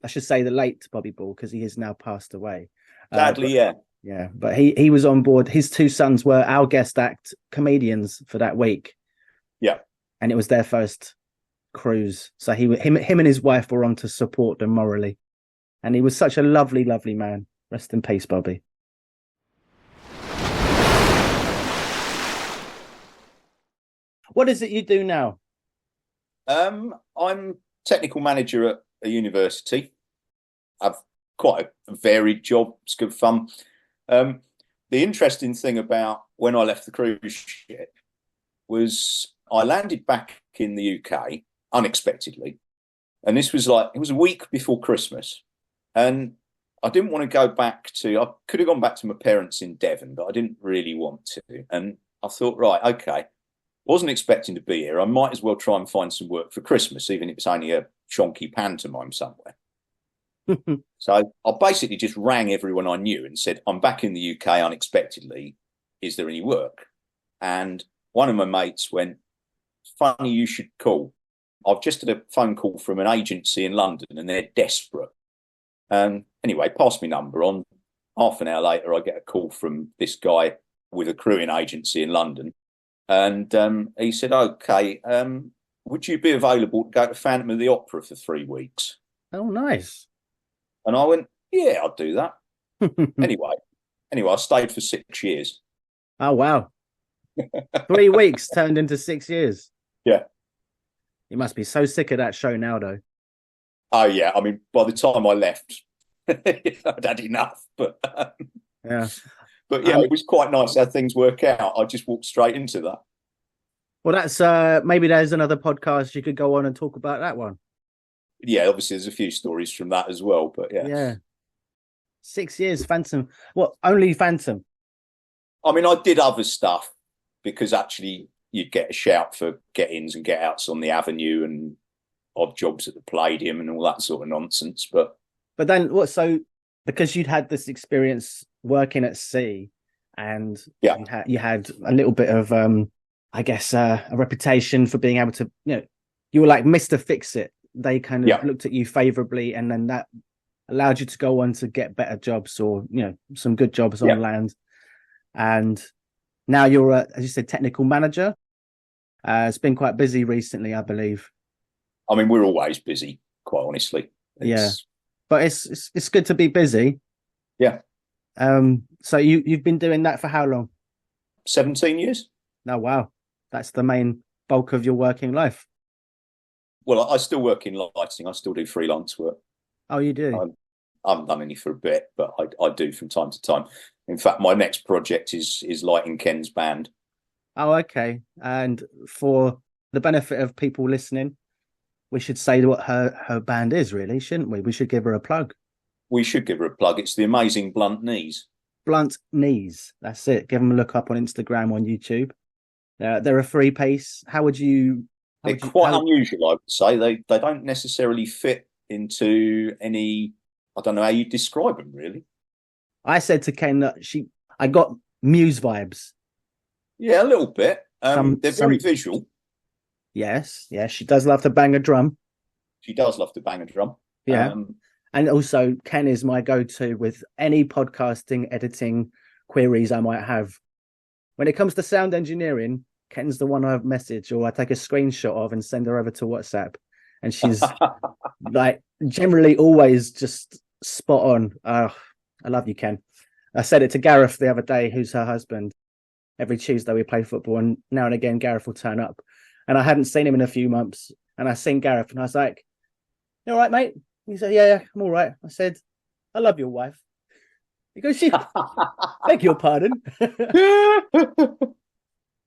I should say the late Bobby Ball because he has now passed away. Sadly, yeah. Yeah, but he was on board. His 2 sons were our guest act comedians for that week. Yeah. And it was their first cruise. So him and his wife were on to support them morally. And he was such a lovely, lovely man. Rest in peace, Bobby. What is it you do now? I'm technical manager at a university. I've quite a varied job. It's good fun. The interesting thing about when I left the cruise ship was I landed back in the UK unexpectedly. And this was it was a week before Christmas. And I didn't want to go back I could have gone back to my parents in Devon, but I didn't really want to. And I thought, right, okay, wasn't expecting to be here. I might as well try and find some work for Christmas, even if it's only a chonky pantomime somewhere. So I basically just rang everyone I knew and said, "I'm back in the UK unexpectedly. Is there any work?" And one of my mates went, funny you should call. I've just had a phone call from an agency in London and they're desperate. Anyway, pass me number on. Half an hour later, I get a call from this guy with a crewing agency in London. And he said, okay, would you be available to go to Phantom of the Opera for 3 weeks? Oh, nice. And I went, yeah, I'll do that. Anyway, I stayed for 6 years. Oh, wow. 3 weeks turned into 6 years. Yeah. You must be so sick of that show now, though. Oh, yeah. I mean, by the time I left, I'd had enough. But yeah. But yeah, it was quite nice how things work out. I just walked straight into that. Well, that's maybe there's another podcast you could go on and talk about that one. Yeah, obviously there's a few stories from that as well, but yeah. Yeah. 6 years, Phantom. What, only Phantom? I mean, I did other stuff because actually you'd get a shout for get-ins and get-outs on the Avenue and odd jobs at the Palladium and all that sort of nonsense. But then what? So because you'd had this experience working at sea, and you had a little bit of I guess a reputation for being able to, you were like Mr. Fix-It. They kind of looked at you favorably, and then that allowed you to go on to get better jobs or some good jobs on land. And now you're as you said, technical manager. It's been quite busy recently, I believe. I mean, we're always busy, quite honestly. But it's good to be busy. Yeah. So you've been doing that for how long? 17 years. Oh, wow. That's the main bulk of your working life. Well, I still work in lighting. I still do freelance work. Oh, you do? I haven't done any for a bit, but I do from time to time. In fact, my next project is lighting Ken's band. Oh, okay. And for the benefit of people listening, we should say what her band is, really, shouldn't we? We should give her a plug. We should give her a plug. It's the amazing Blunt Knees. Blunt Knees. That's it. Give them a look up on Instagram, on YouTube. They're a 3-piece. How would you... They're quite unusual, I would say. They don't necessarily fit into any... I don't know how you describe them, really. I said to Ken that I got Muse vibes. Yeah, a little bit. They're very visual. Yes, she does love to bang a drum. She does love to bang a drum. Yeah. And also, Ken is my go-to with any podcasting, editing queries I might have. When it comes to sound engineering, Ken's the one I message or I take a screenshot of and send her over to WhatsApp. And she's like generally always just spot on. Oh, I love you, Ken. I said it to Gareth the other day, who's her husband. Every Tuesday we play football, and now and again Gareth will turn up. And I hadn't seen him in a few months. And I seen Gareth and I was like, "You all right, mate?" He said, yeah, I'm all right. I said, "I love your wife." He goes, "Beg your pardon."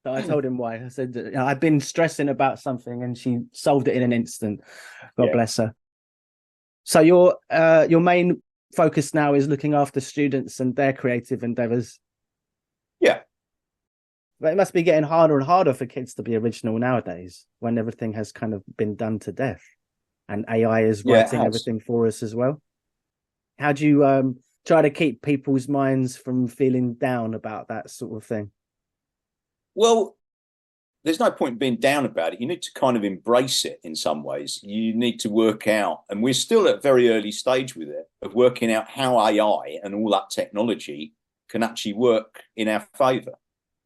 So I told him why. I said, I've been stressing about something and she solved it in an instant. God bless her. So your main focus now is looking after students and their creative endeavors. Yeah. But it must be getting harder and harder for kids to be original nowadays when everything has kind of been done to death and AI is writing everything for us as well. How do you try to keep people's minds from feeling down about that sort of thing? Well, there's no point being down about it. You need to kind of embrace it in some ways. You need to work out, and we're still at a very early stage with it, of working out how AI and all that technology can actually work in our favour.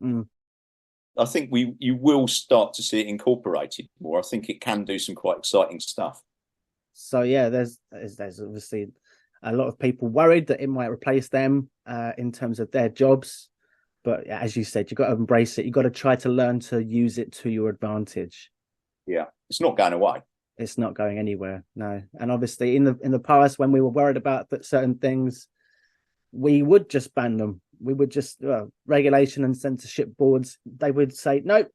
I think you will start to see it incorporated more. I think it can do some quite exciting stuff. So yeah, there's obviously a lot of people worried that it might replace them in terms of their jobs. But as you said, you've got to embrace it. You've got to try to learn to use it to your advantage. Yeah, it's not going away. It's not going anywhere, no. And obviously, in the past, when we were worried about certain things, we would just ban them. We would just regulation and censorship boards. They would say, "Nope,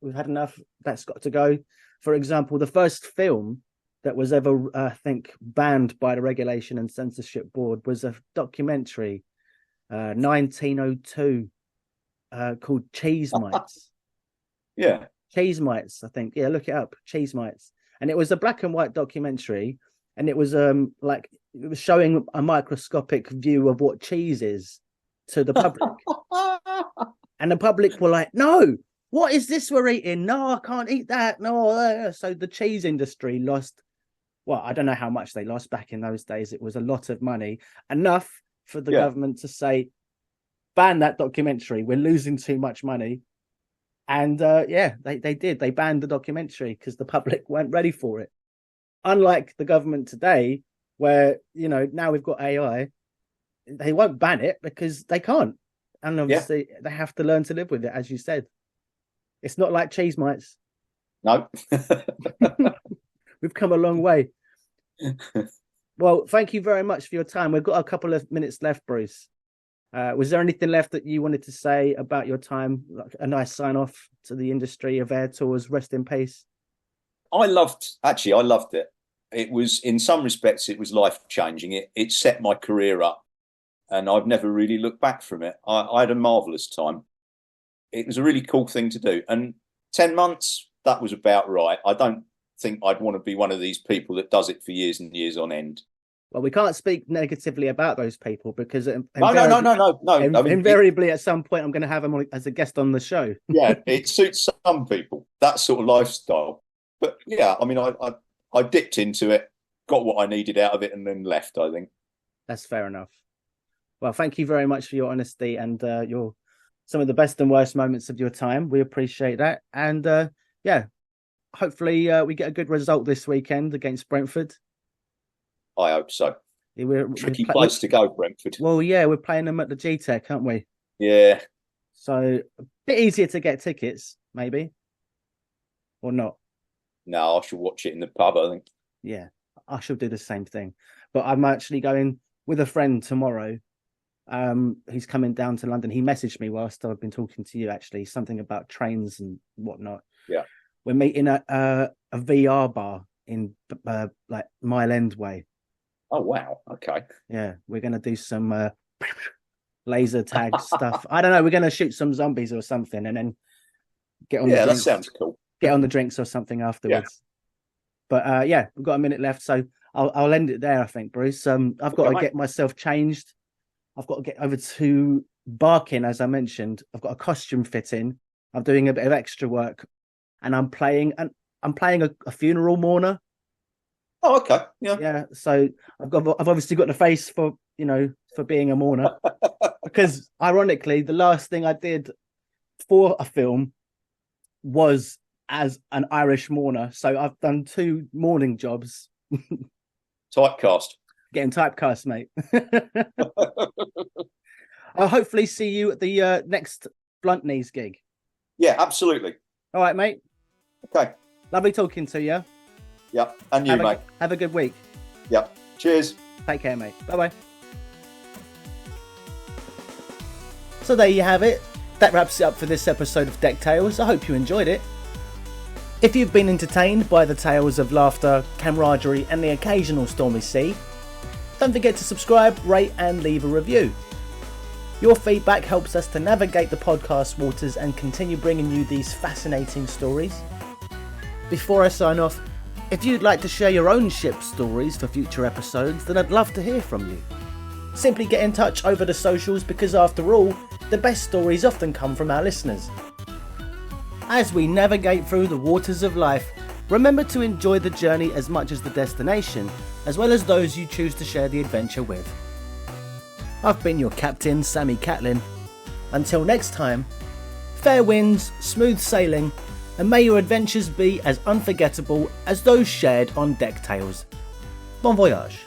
we've had enough. That's got to go." For example, the first film that was ever, I think, banned by the regulation and censorship board was a documentary, 1902. Called Cheese Mites. Yeah. Cheese Mites, I think. Yeah, look it up. Cheese Mites. And it was a black and white documentary, and it was it was showing a microscopic view of what cheese is to the public. And the public were like, "No, what is this we're eating? No, I can't eat that. No. So the cheese industry lost, well, I don't know how much they lost back in those days. It was a lot of money, enough for the government to say, ban that documentary. We're losing too much money. And they did. They banned the documentary because the public weren't ready for it. Unlike the government today, where, now we've got AI, they won't ban it because they can't. And obviously they have to learn to live with it, as you said. It's not like cheese mites. No. We've come a long way. Well, thank you very much for your time. We've got a couple of minutes left, Bruce. Was there anything left that you wanted to say about your time? Like a nice sign off to the industry of air tours. Rest in peace. I loved it. It was, in some respects, it was life changing. It set my career up, and I've never really looked back from it. I had a marvelous time. It was a really cool thing to do. And 10 months, that was about right. I don't think I'd want to be one of these people that does it for years and years on end. Well, we can't speak negatively about those people because No. I mean, invariably, at some point, I'm going to have them as a guest on the show. Yeah, it suits some people, that sort of lifestyle. But yeah, I mean, I dipped into it, got what I needed out of it, and then left, I think. That's fair enough. Well, thank you very much for your honesty and your some of the best and worst moments of your time. We appreciate that. And hopefully we get a good result this weekend against Brentford. I hope so. Tricky place to go, Brentford. Well, yeah, we're playing them at the G-Tech, aren't we? Yeah. So a bit easier to get tickets, maybe. Or not. No, I shall watch it in the pub, I think. Yeah, I shall do the same thing. But I'm actually going with a friend tomorrow. He's coming down to London. He messaged me whilst I've been talking to you, actually, something about trains and whatnot. Yeah. We're meeting at a VR bar in like Mile End way. Oh, wow. Okay. Yeah, we're going to do some laser tag stuff. I don't know. We're going to shoot some zombies or something and then get on the drinks. That sounds cool. Get on the drinks or something afterwards. Yeah. But we've got a minute left, so I'll end it there, I think, Bruce. I've got to get myself changed. I've got to get over to Barking, as I mentioned. I've got a costume fitting. I'm doing a bit of extra work, and I'm playing a funeral mourner. Oh, okay. Yeah. Yeah. So I've obviously got the face for being a mourner, because ironically, the last thing I did for a film was as an Irish mourner. So I've done 2 mourning jobs. Typecast. Getting typecast, mate. I'll hopefully see you at the next Blunt Knees gig. Yeah, absolutely. All right, mate. Okay. Lovely talking to you. Yeah, and you, mate. Have a good week. Yeah. Cheers. Take care, mate. Bye-bye. So there you have it. That wraps it up for this episode of Deck Tales. I hope you enjoyed it. If you've been entertained by the tales of laughter, camaraderie and the occasional stormy sea, don't forget to subscribe, rate and leave a review. Your feedback helps us to navigate the podcast waters and continue bringing you these fascinating stories. Before I sign off, if you'd like to share your own ship stories for future episodes, then I'd love to hear from you. Simply get in touch over the socials, because after all, the best stories often come from our listeners. As we navigate through the waters of life, remember to enjoy the journey as much as the destination, as well as those you choose to share the adventure with. I've been your captain, Sammy Catlin. Until next time, fair winds, smooth sailing, and may your adventures be as unforgettable as those shared on Deck Tales. Bon voyage.